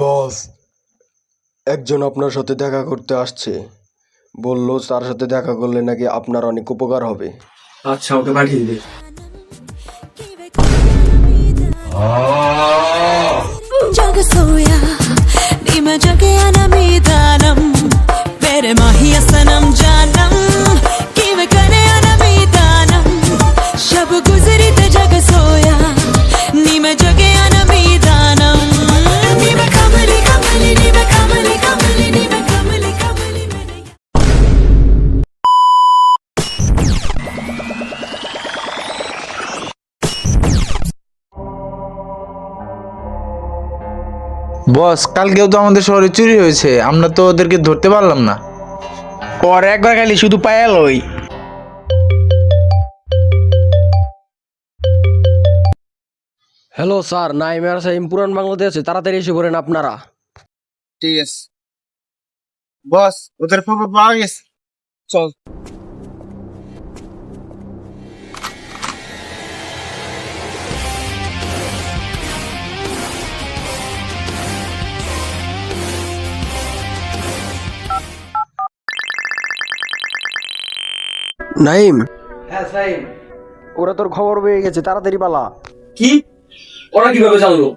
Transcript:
বস, একজন আপনার সাথে দেখা করতে আসছে। বলল তার সাথে দেখা করলে নাকি আপনার অনেক উপকার হবে। আচ্ছা, ওকে পাঠিয়ে দিবে। जग सोया नी मैं जगे अनमीदानम मेरे माहिया सनम जानम कि वे करे अनमीदानम शब गुजरी ते जग सोया नी मैं जगे अनमीदानम नी मैं कमली कमली नी मैं कमली कमली नी मैं कमली कमली मैंने বস, কালকেও তো আমাদের শহরে চুরি হয়েছে, আমরা তো ওদেরকে ধরতে পারলাম না। ওর একবার খালি শুধু পায়া লই। হ্যালো স্যার, নাইম আর সাইম পুরান বাংলাতে আছে, তাড়াতাড়ি এসে পড়েন আপনারা। ঠিক আছে বস, ওদের খবর পাওয়া গেছে, চল। নাইম, হ্যাঁ সাইম। ওরা তোর খবর পেয়ে গেছে, তাড়াতাড়ি পালা। কি? ওরা কিভাবে জানলো?